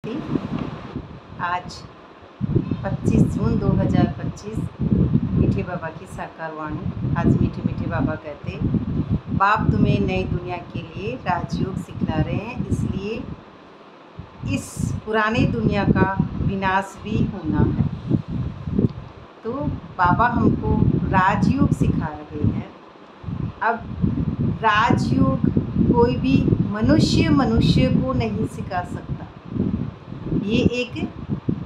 आज 25 जून 2025 मीठे बाबा की साकार वाणी। आज मीठे मीठे बाबा कहते, बाप तुम्हें नई दुनिया के लिए राजयोग सिखला रहे हैं, इसलिए इस पुरानी दुनिया का विनाश भी होना है। तो बाबा हमको राजयोग सिखा रहे हैं। अब राजयोग कोई भी मनुष्य को नहीं सिखा सकता। ये एक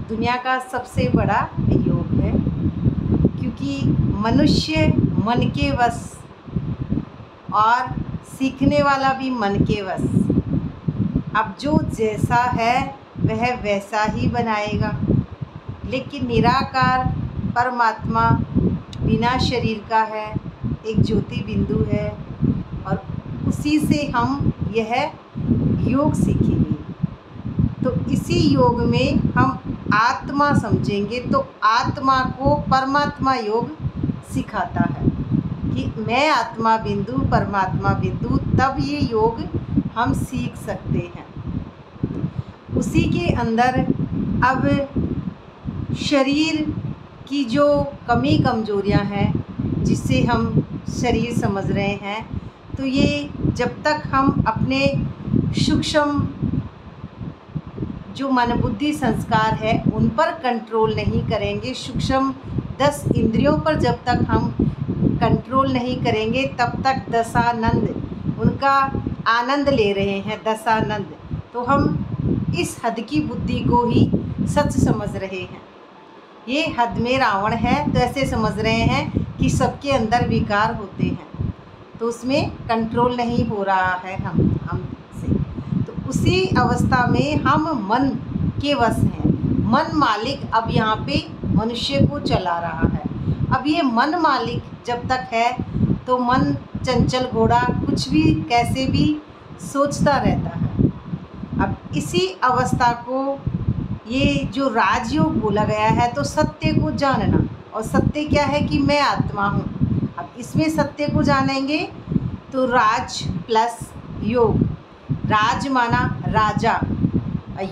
दुनिया का सबसे बड़ा योग है, क्योंकि मनुष्य मन के वश और सीखने वाला भी मन के वश। अब जो जैसा है वह वैसा ही बनाएगा, लेकिन निराकार परमात्मा बिना शरीर का है, एक ज्योति बिंदु है, और उसी से हम यह योग सीखेंगे। तो इसी योग में हम आत्मा समझेंगे, तो आत्मा को परमात्मा योग सिखाता है कि मैं आत्मा बिंदु परमात्मा बिंदु, तब ये योग हम सीख सकते हैं। उसी के अंदर अब शरीर की जो कमी कमजोरियां हैं, जिसे हम शरीर समझ रहे हैं, तो ये जब तक हम अपने सूक्ष्म जो मन बुद्धि संस्कार है उन पर कंट्रोल नहीं करेंगे, सूक्ष्म 10 इंद्रियों पर जब तक हम कंट्रोल नहीं करेंगे, तब तक दशानंद उनका आनंद ले रहे हैं। दशानंद तो हम इस हद की बुद्धि को ही सच समझ रहे हैं। ये हद में रावण है, तो ऐसे समझ रहे हैं कि सबके अंदर विकार होते हैं, तो उसमें कंट्रोल नहीं हो रहा है हमसे। तो उसी अवस्था में हम मन के वश हैं। मन मालिक अब यहाँ पे मनुष्य को चला रहा है। अब ये मन मालिक जब तक है, तो मन चंचल घोड़ा कुछ भी कैसे भी सोचता रहता है। अब इसी अवस्था को ये जो राजयोग बोला गया है, तो सत्य को जानना, और सत्य क्या है कि मैं आत्मा हूँ। अब इसमें सत्य को जानेंगे तो राज प्लस योग। राज माना राजा,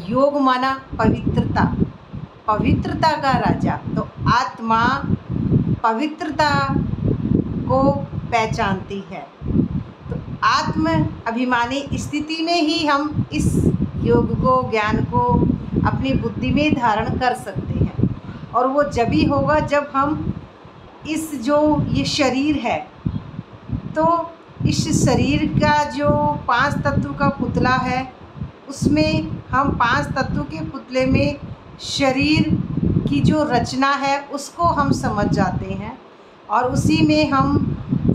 योग माना पवित्रता, पवित्रता का राजा। तो आत्मा पवित्रता को पहचानती है, तो आत्म अभिमानी स्थिति में ही हम इस योग को, ज्ञान को अपनी बुद्धि में धारण कर सकते हैं। और वो जब ही होगा जब हम इस जो ये शरीर है, तो इस शरीर का जो 5 तत्व का पुतला है, उसमें हम 5 तत्व के पुतले में शरीर की जो रचना है उसको हम समझ जाते हैं, और उसी में हम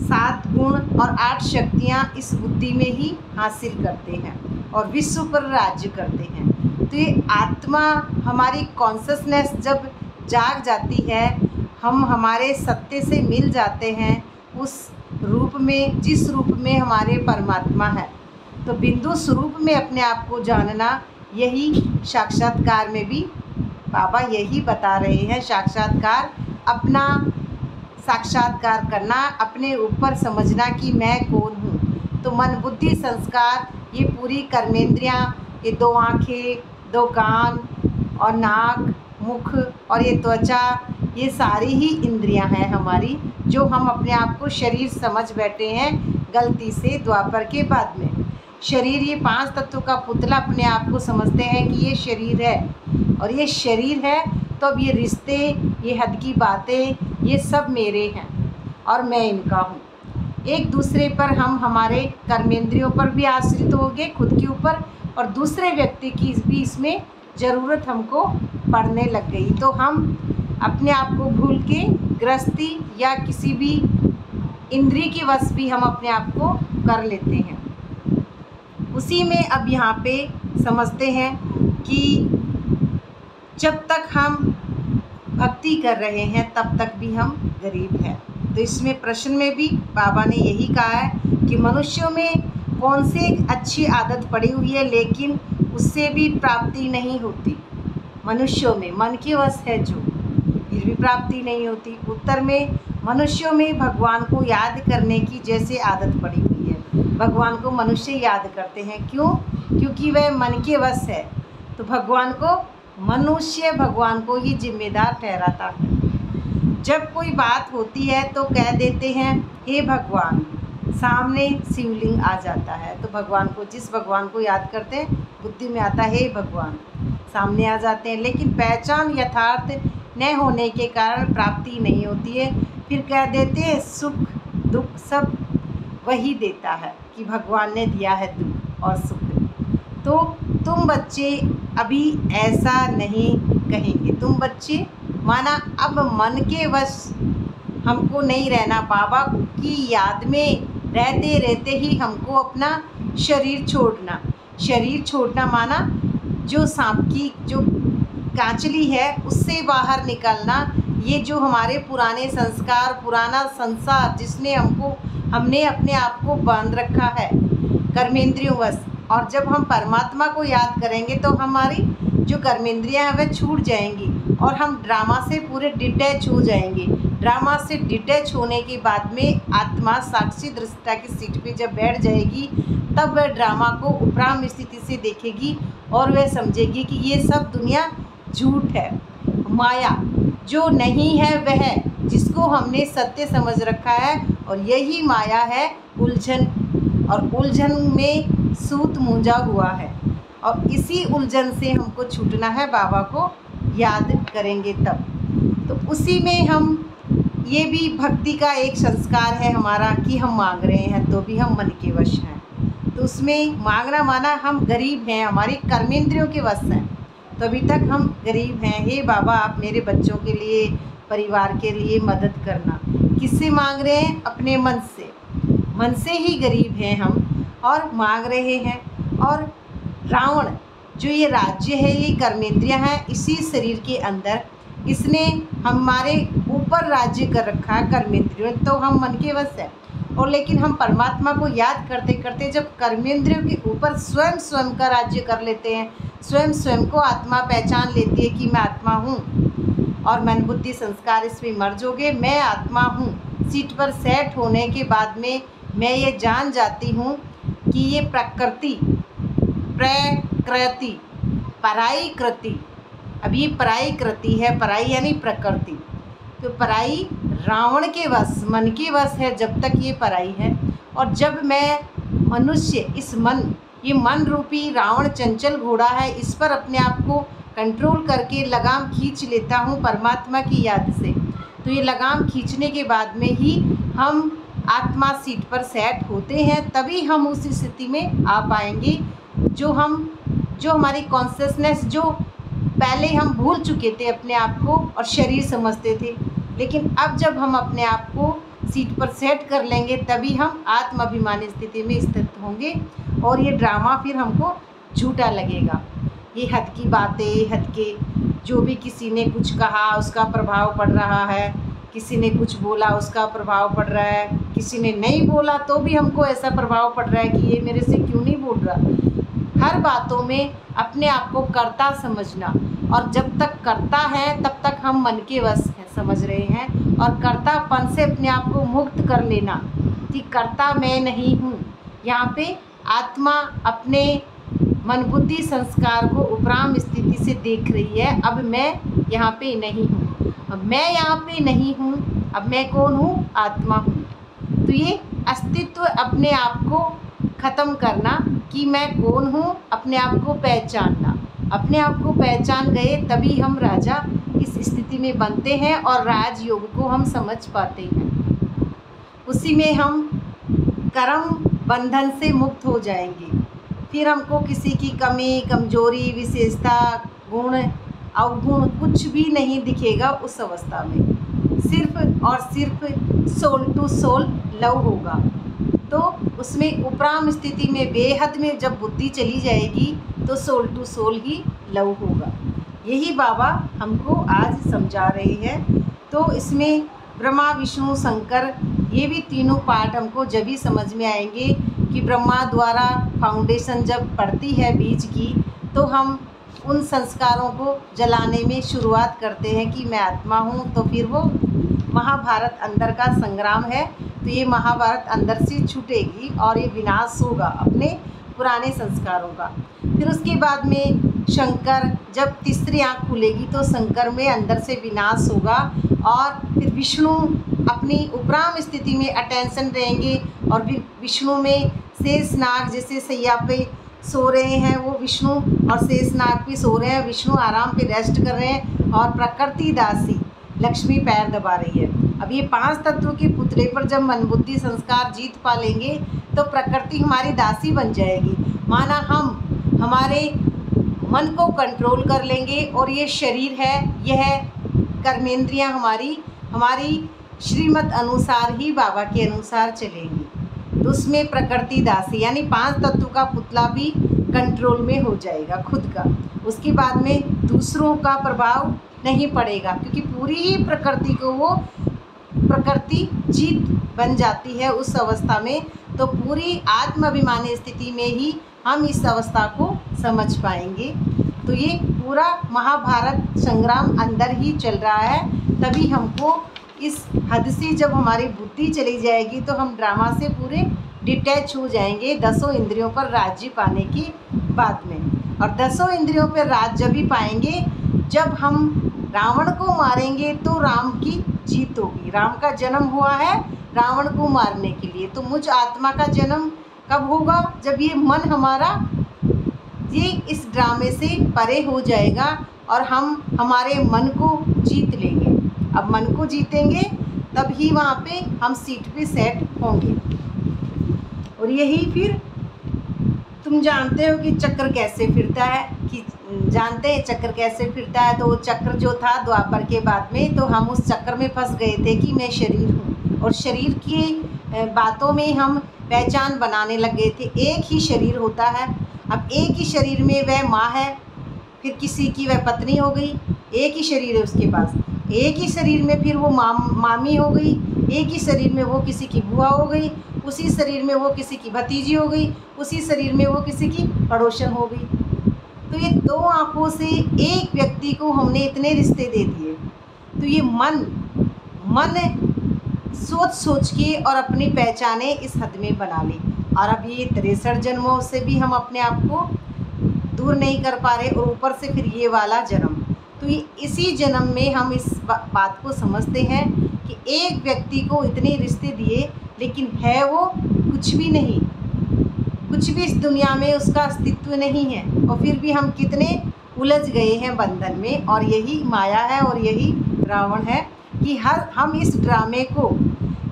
7 गुण और 8 शक्तियाँ इस बुद्धि में ही हासिल करते हैं और विश्व पर राज्य करते हैं। तो ये आत्मा हमारी कॉन्शसनेस जब जाग जाती है, हम हमारे सत्य से मिल जाते हैं, उस रूप में जिस रूप में हमारे परमात्मा है। तो बिंदु स्वरूप में अपने आप को जानना, यही साक्षात्कार में भी बाबा यही बता रहे हैं। साक्षात्कार, अपना साक्षात्कार करना, अपने ऊपर समझना कि मैं कौन हूँ। तो मन बुद्धि संस्कार, ये पूरी कर्मेंद्रियाँ, ये 2 आँखें, 2 कान और नाक, मुख और ये त्वचा, ये सारी ही इंद्रियां हैं हमारी, जो हम अपने आप को शरीर समझ बैठे हैं गलती से द्वापर के बाद में। शरीर, ये 5 तत्वों का पुतला अपने आप को समझते हैं कि ये शरीर है, और ये शरीर है, तो अब ये रिश्ते, ये हद की बातें, ये सब मेरे हैं और मैं इनका हूँ। एक दूसरे पर हम हमारे कर्मेंद्रियों पर भी आश्रित हो गए, खुद के ऊपर, और दूसरे व्यक्ति की भी इसमें ज़रूरत हमको पड़ने लग गई। तो हम अपने आप को भूल के गृहस्थी या किसी भी इंद्रिय के वश भी हम अपने आप को कर लेते हैं। उसी में अब यहाँ पे समझते हैं कि जब तक हम भक्ति कर रहे हैं, तब तक भी हम गरीब हैं। तो इसमें प्रश्न में भी बाबा ने यही कहा है कि मनुष्यों में कौन से अच्छी आदत पड़ी हुई है, लेकिन उससे भी प्राप्ति नहीं होती। मनुष्यों में मन के वश है जो, फिर भी प्राप्ति नहीं होती। उत्तर में मनुष्यों में भगवान को याद करने की जैसे आदत पड़ी हुई है। भगवान को मनुष्य याद करते हैं, क्यों? क्योंकि वह मन के वश है। तो भगवान को, मनुष्य भगवान को ही जिम्मेदार ठहराता है। जब कोई बात होती है तो कह देते हैं हे भगवान, सामने शिवलिंग आ जाता है। तो भगवान को, जिस भगवान को याद करते हैं बुद्धि में आता है हे भगवान, सामने आ जाते हैं। लेकिन पहचान यथार्थ न होने के कारण प्राप्ति नहीं होती है। फिर कह देते हैं सुख दुख सब वही देता है, कि भगवान ने दिया है दुख और सुख। तो तुम बच्चे अभी ऐसा नहीं कहेंगे। तुम बच्चे माना अब मन के वश हमको नहीं रहना, बाबा की याद में रहते रहते ही हमको अपना शरीर छोड़ना। शरीर छोड़ना माना जो सांप की जो कांचली है उससे बाहर निकलना। ये जो हमारे पुराने संस्कार, पुराना संसार जिसने हमने अपने आप को बांध रखा है कर्मेंद्रियों वश। और जब हम परमात्मा को याद करेंगे तो हमारी जो कर्मेंद्रियाँ हैं वह छूट जाएंगी और हम ड्रामा से पूरे डिटैच हो जाएंगे। ड्रामा से डिटैच होने के बाद में आत्मा साक्षी दृष्टा की सीट पे जब बैठ जाएगी तब वह ड्रामा को उपराम स्थिति से देखेगी और वह समझेगी कि ये सब दुनिया झूठ है। माया जो नहीं है वह जिसको हमने सत्य समझ रखा है, और यही माया है उलझन, और उलझन में सूत मूंझा हुआ है। और इसी उलझन से हमको छूटना है, बाबा को याद करेंगे तब। तो उसी में हम, ये भी भक्ति का एक संस्कार है हमारा कि हम मांग रहे हैं तो भी हम मन के वश हैं। तो उसमें मांगना माना हम गरीब हैं, हमारी कर्मेंद्रियों के वश हैं, तो अभी तक हम गरीब हैं। हे बाबा आप मेरे बच्चों के लिए, परिवार के लिए मदद करना। किससे मांग रहे हैं? अपने मन से। मन से ही गरीब हैं हम और मांग रहे हैं। और रावण जो ये राज्य है, ये कर्मेंद्रियां हैं इसी शरीर के अंदर, इसने हमारे ऊपर राज्य कर रखा है कर्मेंद्रियों, तो हम मन के वश हैं। और लेकिन हम परमात्मा को याद करते करते जब कर्मेंद्रियों के ऊपर स्वयं का राज्य कर लेते हैं, स्वयं को आत्मा पहचान लेती है कि मैं आत्मा हूँ, और मन बुद्धि संस्कार इसमें मर्ज हो गए, मैं आत्मा हूँ। सीट पर सेट होने के बाद में मैं ये जान जाती हूँ कि ये प्रकृति पराई कृति, अब ये पराई कृति है, पराई यानी प्रकृति, तो पराई रावण के वश, मन के वश है जब तक ये पराई है। और जब मैं मनुष्य इस मन, ये मन रूपी रावण चंचल घोड़ा है, इस पर अपने आप को कंट्रोल करके लगाम खींच लेता हूँ परमात्मा की याद से, तो ये लगाम खींचने के बाद में ही हम आत्मा सीट पर सेट होते हैं, तभी हम उस स्थिति में आ पाएंगे जो हमारी कॉन्शियसनेस, जो पहले हम भूल चुके थे अपने आप को और शरीर समझते थे, लेकिन अब जब हम अपने आप को सीट पर सेट कर लेंगे तभी हम आत्माभिमानी स्थिति में स्थित होंगे और ये ड्रामा फिर हमको झूठा लगेगा। ये हद की बातें, हद के जो भी किसी ने कुछ कहा उसका प्रभाव पड़ रहा है, किसी ने कुछ बोला उसका प्रभाव पड़ रहा है, किसी ने नहीं बोला तो भी हमको ऐसा प्रभाव पड़ रहा है कि ये मेरे से क्यों नहीं बोल रहा। हर बातों में अपने आप को कर्ता समझना, और जब तक कर्ता है तब तक हम मन के वश है समझ रहे हैं, और कर्तापन से अपने आप को मुक्त कर लेना कि कर्ता मैं नहीं हूँ। यहाँ पे आत्मा अपने मन बुद्धि संस्कार को उपराम स्थिति से देख रही है, अब मैं यहाँ पे नहीं हूँ, अब मैं यहाँ पे नहीं हूँ, अब मैं कौन हूँ? आत्मा हूँ। तो ये अस्तित्व अपने आप को ख़त्म करना कि मैं कौन हूँ, अपने आप को पहचानना। अपने आप को पहचान गए तभी हम राजा इस स्थिति में बनते हैं और राजयोग को हम समझ पाते हैं। उसी में हम कर्म बंधन से मुक्त हो जाएंगे। फिर हमको किसी की कमी, कमजोरी, विशेषता, गुण, अवगुण कुछ भी नहीं दिखेगा उस अवस्था में। सिर्फ और सिर्फ सोल टू सोल लव होगा। तो उसमें उपराम स्थिति में, बेहद में जब बुद्धि चली जाएगी तो सोल टू सोल ही लव होगा। यही बाबा हमको आज समझा रहे हैं। तो इसमें ब्रह्मा, विष्णु, शंकर, ये भी तीनों पार्ट हमको जब भी समझ में आएंगे कि ब्रह्मा द्वारा फाउंडेशन जब पड़ती है बीज की, तो हम उन संस्कारों को जलाने में शुरुआत करते हैं कि मैं आत्मा हूँ। तो फिर वो महाभारत अंदर का संग्राम है, तो ये महाभारत अंदर से छूटेगी और ये विनाश होगा अपने पुराने संस्कारों का। फिर उसके बाद में शंकर, जब तीसरी आँख खुलेगी तो शंकर में अंदर से विनाश होगा और फिर विष्णु अपनी उपराम स्थिति में अटेंशन रहेंगे और फिर विष्णु में शेषनाग जैसे सैया पे सो रहे हैं, वो विष्णु और शेषनाग पे सो रहे हैं, विष्णु आराम पे रेस्ट कर रहे हैं और प्रकृति दासी लक्ष्मी पैर दबा रही है। अब ये 5 तत्वों के पुतले पर जब मन बुद्धि संस्कार जीत पा लेंगे तो प्रकृति हमारी दासी बन जाएगी। माना हम हमारे मन को कंट्रोल कर लेंगे और ये शरीर है, यह कर्मेंद्रियां हमारी श्रीमत अनुसार ही बाबा के अनुसार चलेंगी। तो उसमें प्रकृति दासी यानी 5 तत्वों का पुतला भी कंट्रोल में हो जाएगा खुद का। उसके बाद में दूसरों का प्रभाव नहीं पड़ेगा क्योंकि पूरी ही प्रकृति को वो प्रकृति जीत बन जाती है उस अवस्था में। तो पूरी आत्माभिमानी स्थिति में ही हम इस अवस्था को समझ पाएंगे। तो ये पूरा महाभारत संग्राम अंदर ही चल रहा है। तभी हमको इस हद से जब हमारी बुद्धि चली जाएगी तो हम ड्रामा से पूरे डिटैच हो जाएंगे 10 इंद्रियों पर राज्य पाने की बाद में। और 10 इंद्रियों पर राज जब भी पाएंगे जब हम रावण को मारेंगे तो राम की जीत होगी। राम का जन्म हुआ है रावण को मारने के लिए, तो मुझ आत्मा का जन्म कब होगा? जब ये मन हमारा ये इस ड्रामे से परे हो जाएगा और हम हमारे मन को जीत लेंगे। अब मन को जीतेंगे तब ही वहाँ पे हम सीट पे सेट होंगे। और यही फिर तुम जानते हो कि चक्र कैसे फिरता है, कि जानते हैं चक्र कैसे फिरता है। तो वो चक्र जो था द्वापर के बाद में, तो हम उस चक्र में फंस गए थे कि मैं शरीर हूँ और शरीर की बातों में हम पहचान बनाने लग गए थे। एक ही शरीर होता है। अब एक ही शरीर में वह माँ है, फिर किसी की वह पत्नी हो गई, एक ही शरीर है उसके पास। एक ही शरीर में फिर वो मामी हो गई, एक ही शरीर में वो किसी की बुआ हो गई, उसी शरीर में वो किसी की भतीजी हो गई, उसी शरीर में वो किसी की पड़ोसन हो गई। तो ये 2 आँखों से एक व्यक्ति को हमने इतने रिश्ते दे दिए। तो ये मन सोच के और अपनी पहचाने इस हद में बना ली। और अब ये 63 जन्मों से भी हम अपने आप को दूर नहीं कर पा रहे और ऊपर से फिर ये वाला जन्म। तो ये इसी जन्म में हम इस बात को समझते हैं कि एक व्यक्ति को इतने रिश्ते दिए लेकिन है वो कुछ भी नहीं, कुछ भी इस दुनिया में उसका अस्तित्व नहीं है। और फिर भी हम कितने उलझ गए हैं बंधन में। और यही माया है और यही रावण है कि हम इस ड्रामे को,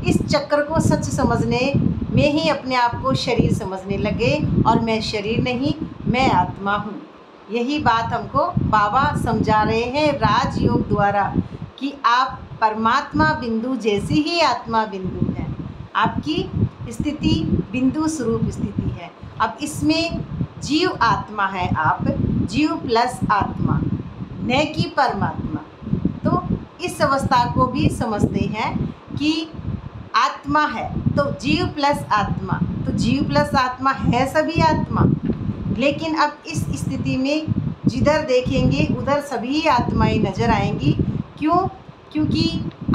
इस चक्र को सच समझने में ही अपने आप को शरीर समझने लगे और मैं शरीर नहीं, मैं आत्मा हूँ। यही बात हमको बाबा समझा रहे हैं राजयोग द्वारा कि आप परमात्मा बिंदु जैसी ही आत्मा बिंदु है। आपकी स्थिति बिंदु स्वरूप स्थिति है। अब इसमें जीव आत्मा है, आप जीव प्लस आत्मा, न कि परमात्मा। तो इस अवस्था को भी समझते हैं कि आत्मा है तो जीव प्लस आत्मा, तो जीव प्लस आत्मा है सभी आत्मा। लेकिन अब इस स्थिति में जिधर देखेंगे उधर सभी आत्माएं नज़र आएंगी। क्यों? क्योंकि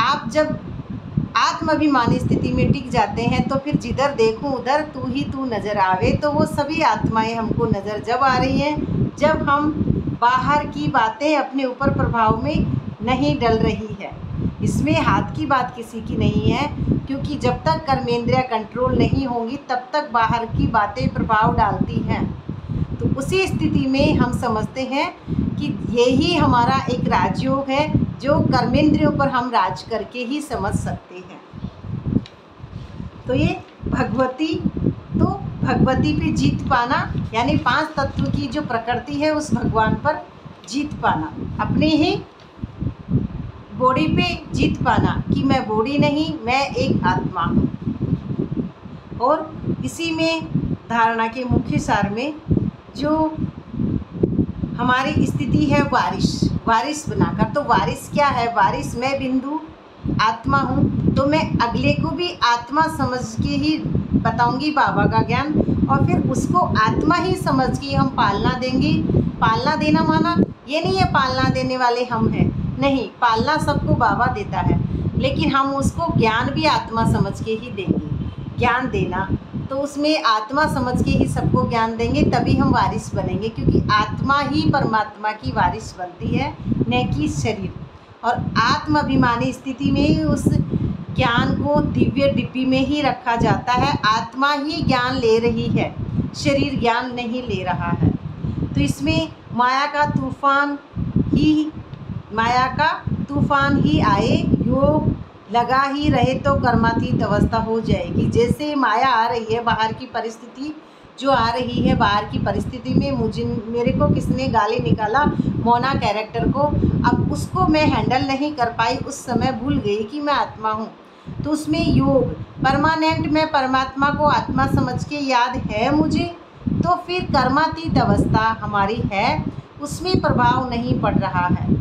आप जब आत्माभिमानी स्थिति में टिक जाते हैं तो फिर जिधर देखूं उधर तू ही तू नज़र आवे। तो वो सभी आत्माएं हमको नज़र जब आ रही हैं जब हम बाहर की बातें अपने ऊपर प्रभाव में नहीं डल रही है। इसमें हाथ की बात किसी की नहीं है, क्योंकि जब तक कर्मेंद्रियां कंट्रोल नहीं होंगी तब तक बाहर की बातें प्रभाव डालती हैं। तो उसी स्थिति में हम समझते हैं कि यही हमारा एक राजयोग है जो कर्मेंद्रियों पर हम राज करके ही समझ सकते हैं। तो ये भगवती पे जीत पाना यानी 5 तत्व की जो प्रकृति है उस भगवान पर जीत पाना, अपने ही बॉडी पे जीत पाना कि मैं बॉडी नहीं, मैं एक आत्मा हूँ। और इसी में धारणा के मुख्य सार में जो हमारी स्थिति है वारिस बनाकर। तो वारिस क्या है? वारिस मैं बिंदु आत्मा हूँ, तो मैं अगले को भी आत्मा समझ के ही बताऊंगी बाबा का ज्ञान और फिर उसको आत्मा ही समझ के हम पालना देंगे। पालना देना माना ये नहीं है पालना देने वाले हम हैं, नहीं, पालना सबको बाबा देता है, लेकिन हम उसको ज्ञान भी आत्मा समझ के ही देंगे। ज्ञान देना तो उसमें आत्मा समझ के ही सबको ज्ञान देंगे, तभी हम वारिस बनेंगे, क्योंकि आत्मा ही परमात्मा की वारिस बनती है, न कि शरीर। और आत्माभिमानी स्थिति में ही उस ज्ञान को दिव्य डिब्बी में ही रखा जाता है। आत्मा ही ज्ञान ले रही है, शरीर ज्ञान नहीं ले रहा है। तो इसमें माया का तूफान ही आए, योग लगा ही रहे तो कर्मातीत अवस्था हो जाएगी। जैसे माया आ रही है, बाहर की परिस्थिति जो आ रही है, बाहर की परिस्थिति में मेरे को किसने गाली निकाला, मोना कैरेक्टर को, अब उसको मैं हैंडल नहीं कर पाई, उस समय भूल गई कि मैं आत्मा हूँ। तो उसमें योग परमानेंट, मैं परमात्मा को आत्मा समझ के याद है मुझे, तो फिर कर्मातीत अवस्था हमारी है, उसमें प्रभाव नहीं पड़ रहा है।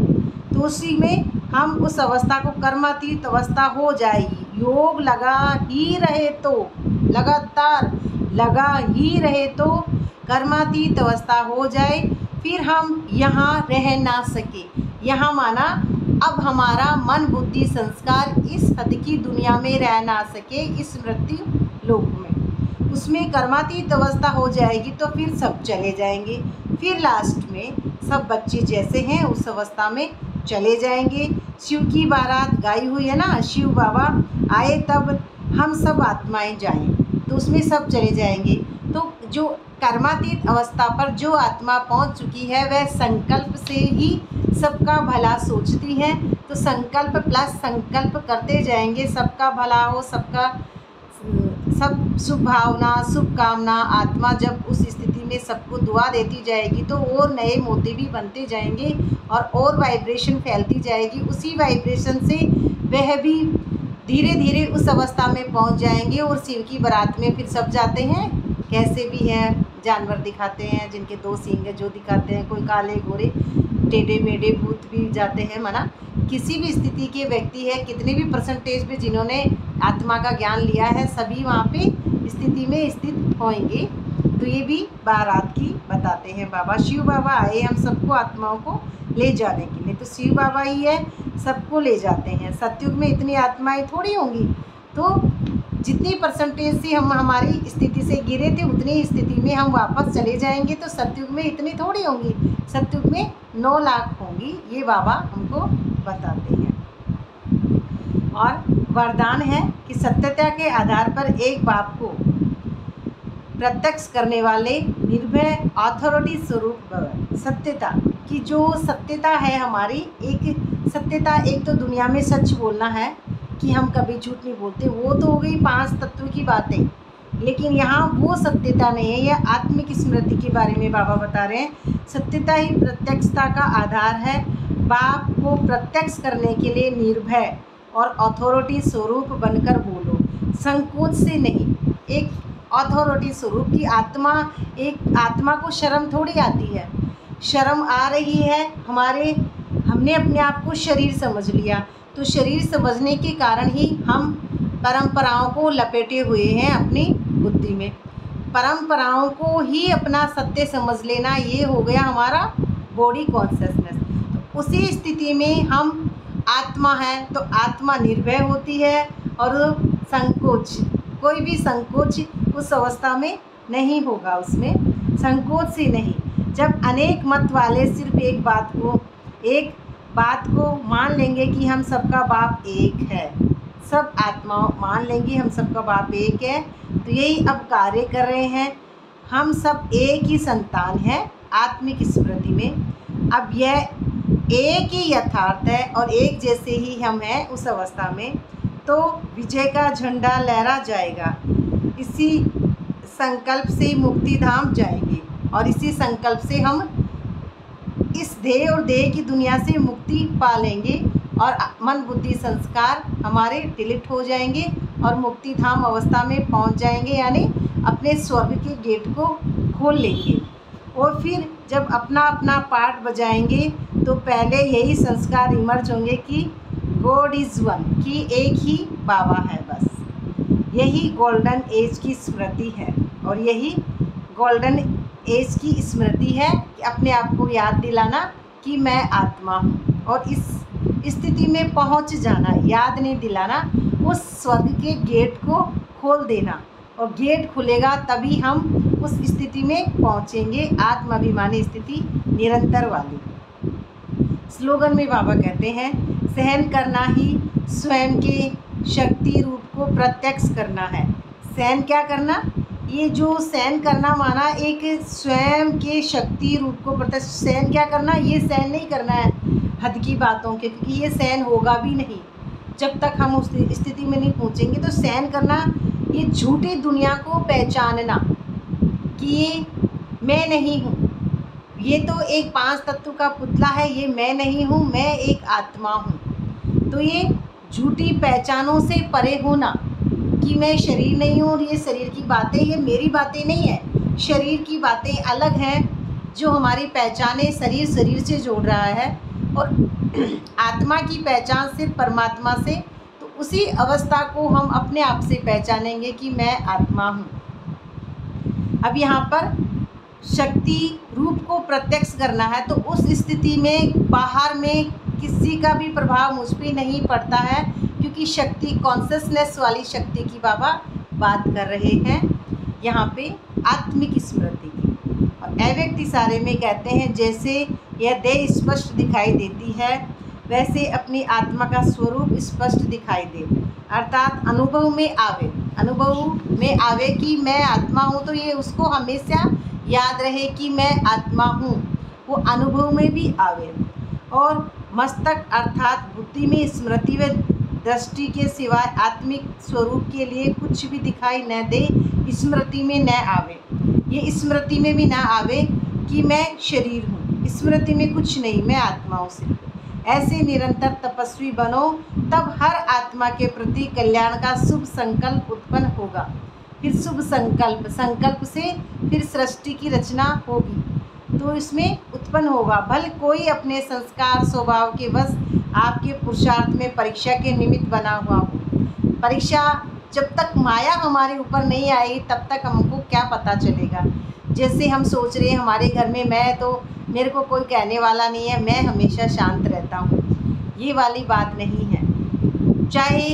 तो उसी में हम उस अवस्था को, कर्मातीत अवस्था हो जाएगी। योग लगा ही रहे तो, लगातार लगा ही रहे तो कर्मातीत अवस्था हो जाए, फिर हम यहाँ रह ना सके। यहाँ माना अब हमारा मन बुद्धि संस्कार इस हद की दुनिया में रह ना सके, इस मृत्यु लोक में। उसमें कर्मातीत अवस्था हो जाएगी तो फिर सब चले जाएंगे। फिर लास्ट में सब बच्चे जैसे हैं उस अवस्था में चले जाएंगे। शिव की बारात गाई हुई है ना, शिव बाबा आए तब हम सब आत्माएं जाएं, तो उसमें सब चले जाएंगे। तो जो कर्मातीत अवस्था पर जो आत्मा पहुंच चुकी है, वह संकल्प से ही सबका भला सोचती है। तो संकल्प प्लस संकल्प करते जाएंगे, सबका भला हो, सब शुभ भावना, शुभकामना। आत्मा जब उस स्थिति में सबको दुआ देती जाएगी तो और नए मोती भी बनते जाएंगे और वाइब्रेशन फैलती जाएगी। उसी वाइब्रेशन से वह भी धीरे धीरे उस अवस्था में पहुंच जाएंगे। और शिव की बारात में फिर सब जाते हैं, कैसे भी हैं, जानवर दिखाते हैं, जिनके 2 सींग जो दिखाते हैं, कोई काले गोरे टेढ़े मेढ़े भूत भी जाते हैं। माना किसी भी स्थिति के व्यक्ति है, कितने भी परसेंटेज पे जिन्होंने आत्मा का ज्ञान लिया है, सभी वहाँ पे स्थिति में स्थित होंगे। तो ये भी बारात की बताते हैं बाबा। शिव बाबा आए हम सबको आत्माओं को ले जाने के लिए, तो शिव बाबा ही है, सबको ले जाते हैं। सतयुग में इतनी आत्माएं थोड़ी होंगी, तो जितनी परसेंटेज से हम हमारी स्थिति से गिरे थे, उतनी स्थिति में हम वापस चले जाएंगे। तो सतयुग में इतनी थोड़ी होंगी, सतयुग में 9 लाख होंगी, ये बाबा हमको बताते हैं। और वरदान है कि सत्यता के आधार पर एक बाप को प्रत्यक्ष करने वाले निर्भय अथॉरिटी स्वरूप भव। सत्यता की जो सत्यता है हमारी, एक सत्यता, एक तो दुनिया में सच बोलना है कि हम कभी झूठ नहीं बोलते, वो तो हो गई 5 तत्व की बातें। लेकिन यहाँ वो सत्यता नहीं है, यह आत्मिक स्मृति के बारे में बाबा बता रहे हैं। सत्यता ही प्रत्यक्षता का आधार है। बाप को प्रत्यक्ष करने के लिए निर्भय और अथॉरिटी स्वरूप बनकर बोलो, संकोच से नहीं। एक अथॉरिटी स्वरूप की आत्मा, एक आत्मा को शर्म थोड़ी आती है। शर्म आ रही है हमने अपने आप को शरीर समझ लिया, तो शरीर समझने के कारण ही हम परंपराओं को लपेटे हुए हैं अपनी बुद्धि में। परंपराओं को ही अपना सत्य समझ लेना, ये हो गया हमारा बॉडी कॉन्शियसनेस। तो उसी स्थिति में हम आत्मा है, तो आत्मा निर्भय होती है और संकोच, कोई भी संकोच उस अवस्था में नहीं होगा। उसमें संकोच से नहीं। जब अनेक मत वाले सिर्फ एक बात को मान लेंगे कि हम सबका बाप एक है, सब आत्मा मान लेंगी हम सबका बाप एक है, तो यही अब कार्य कर रहे हैं। हम सब एक ही संतान है आत्मिक स्मृति में। अब यह एक ही यथार्थ है और एक जैसे ही हम हैं उस अवस्था में, तो विजय का झंडा लहरा जाएगा। इसी संकल्प से मुक्ति धाम जाएंगे और इसी संकल्प से हम इस देह और देह की दुनिया से मुक्ति पा लेंगे और मन बुद्धि संस्कार हमारे डिलीट हो जाएंगे और मुक्ति धाम अवस्था में पहुंच जाएंगे, यानी अपने स्वर्ग के गेट को खोल लेंगे। और फिर जब अपना अपना पार्ट बजाएंगे तो पहले यही संस्कार इमर्ज होंगे कि गॉड इज़ वन, कि एक ही बाबा है बस। यही गोल्डन एज की स्मृति है और यही गोल्डन एज की स्मृति है कि अपने आप को याद दिलाना कि मैं आत्मा हूँ और इस स्थिति में पहुँच जाना, याद नहीं दिलाना, उस स्वर्ग के गेट को खोल देना। और गेट खुलेगा तभी हम उस स्थिति में पहुँचेंगे, आत्माभिमानी स्थिति निरंतर वाली। स्लोगन में बाबा कहते हैं, सहन करना ही स्वयं के शक्ति रूप को प्रत्यक्ष करना है। सहन क्या करना? ये जो सहन करना माना एक स्वयं के शक्ति रूप को प्रत्यक्ष। सहन क्या करना? ये सहन नहीं करना है हद की बातों के, क्योंकि ये सहन होगा भी नहीं जब तक हम उस स्थिति में नहीं पहुँचेंगे। तो सहन करना ये झूठी दुनिया को पहचानना कि ये मैं नहीं हूँ, ये तो एक 5 तत्व का पुतला है, ये मैं नहीं हूँ, मैं एक आत्मा हूँ। तो ये झूठी पहचानों से परे होना कि मैं शरीर नहीं हूँ और ये शरीर की बातें, ये मेरी बातें नहीं है, शरीर की बातें अलग हैं जो हमारी पहचाने शरीर से जोड़ रहा है, और आत्मा की पहचान सिर्फ परमात्मा से। तो उसी अवस्था को हम अपने आप से पहचानेंगे कि मैं आत्मा हूँ। अब यहाँ पर शक्ति रूप को प्रत्यक्ष करना है, तो उस स्थिति में बाहर में किसी का भी प्रभाव मुझ पर नहीं पड़ता है, क्योंकि शक्ति कॉन्शसनेस वाली शक्ति की बाबा बात कर रहे हैं यहाँ पे, आत्मिक स्मृति की। और अव्यक्त इशारे में कहते हैं, जैसे यह देह स्पष्ट दिखाई देती है वैसे अपनी आत्मा का स्वरूप स्पष्ट दिखाई दे, अर्थात अनुभव में आवे कि मैं आत्मा हूँ। तो ये उसको हमेशा याद रहे कि मैं आत्मा हूँ, वो अनुभव में भी आवे। और मस्तक अर्थात बुद्धि में स्मृति व दृष्टि के सिवाय आत्मिक स्वरूप के लिए कुछ भी दिखाई न दे, स्मृति में न आवे। ये स्मृति में भी ना आवे कि मैं शरीर हूँ, स्मृति में कुछ नहीं, मैं आत्मा हूँ सिर्फ। ऐसे निरंतर तपस्वी बनो, तब हर आत्मा के प्रति कल्याण का शुभ संकल्प उत्पन्न होगा। फिर शुभ संकल्प से फिर सृष्टि की रचना होगी, तो इसमें उत्पन्न होगा। भले कोई अपने संस्कार स्वभाव के बस आपके पुरुषार्थ में परीक्षा के निमित्त बना हुआ हो। परीक्षा जब तक माया हमारे ऊपर नहीं आई तब तक हमको क्या पता चलेगा। जैसे हम सोच रहे हैं हमारे घर में मैं तो, मेरे को कोई कहने वाला नहीं है, मैं हमेशा शांत रहता हूँ, ये वाली बात नहीं है। चाहे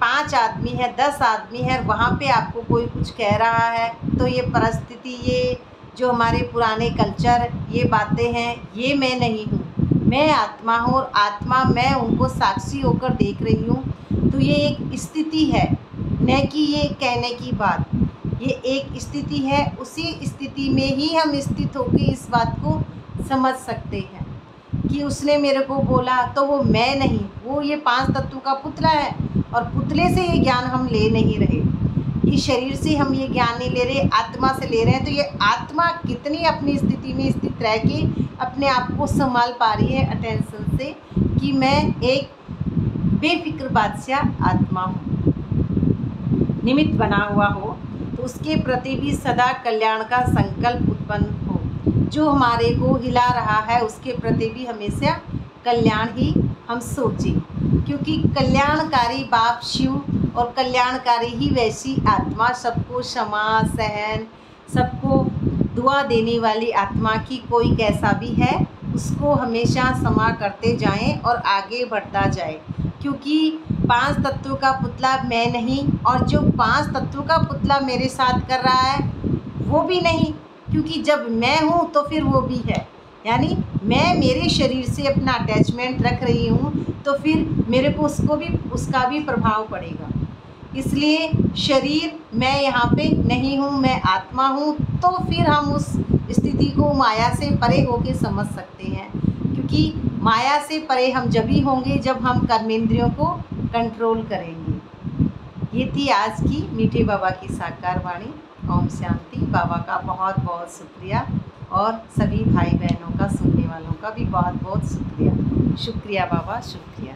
5 आदमी है, 10 आदमी है, वहाँ पे आपको कोई कुछ कह रहा है, तो ये परिस्थिति, ये जो हमारे पुराने कल्चर, ये बातें हैं, ये मैं नहीं हूँ, मैं आत्मा हूँ और आत्मा मैं उनको साक्षी होकर देख रही हूँ। तो ये एक स्थिति है, न कि ये कहने की बात, ये एक स्थिति है। उसी स्थिति में ही हम स्थित होकर इस बात को समझ सकते हैं कि उसने मेरे को बोला तो वो मैं नहीं, वो ये 5 तत्वों का पुतला है। और पुतले से ये ज्ञान हम ले नहीं रहे, ये शरीर से हम ये ज्ञान नहीं ले रहे, आत्मा से ले रहे हैं। तो ये आत्मा कितनी अपनी स्थिति में स्थित रह के अपने आप को संभाल पा रही है अटेंशन से कि मैं एक बेफिक्र बादशाह आत्मा हूँ। निमित्त बना हुआ हो तो उसके प्रति भी सदा कल्याण का संकल्प उत्पन्न हो। जो हमारे को हिला रहा है उसके प्रति भी हमेशा कल्याण ही हम सोचें, क्योंकि कल्याणकारी बाप शिव और कल्याणकारी ही वैसी आत्मा, सबको क्षमा सहन, सबको दुआ देने वाली आत्मा की कोई कैसा भी है उसको हमेशा क्षमा करते जाएं और आगे बढ़ता जाए। क्योंकि 5 तत्वों का पुतला मैं नहीं, और जो 5 तत्वों का पुतला मेरे साथ कर रहा है वो भी नहीं, क्योंकि जब मैं हूँ तो फिर वो भी है। यानी मैं मेरे शरीर से अपना अटैचमेंट रख रही हूँ तो फिर मेरे को उसका भी प्रभाव पड़ेगा। इसलिए शरीर मैं यहाँ पे नहीं हूँ, मैं आत्मा हूँ, तो फिर हम उस स्थिति को माया से परे होके समझ सकते हैं। क्योंकि माया से परे हम जब ही होंगे जब हम कर्मेंद्रियों को कंट्रोल करेंगे। ये थी आज की मीठे बाबा की साकार वाणी। ओम शांति। बाबा का बहुत बहुत शुक्रिया, और सभी भाई बहनों का, सुनने वालों का भी बहुत बहुत शुक्रिया। शुक्रिया बाबा, शुक्रिया।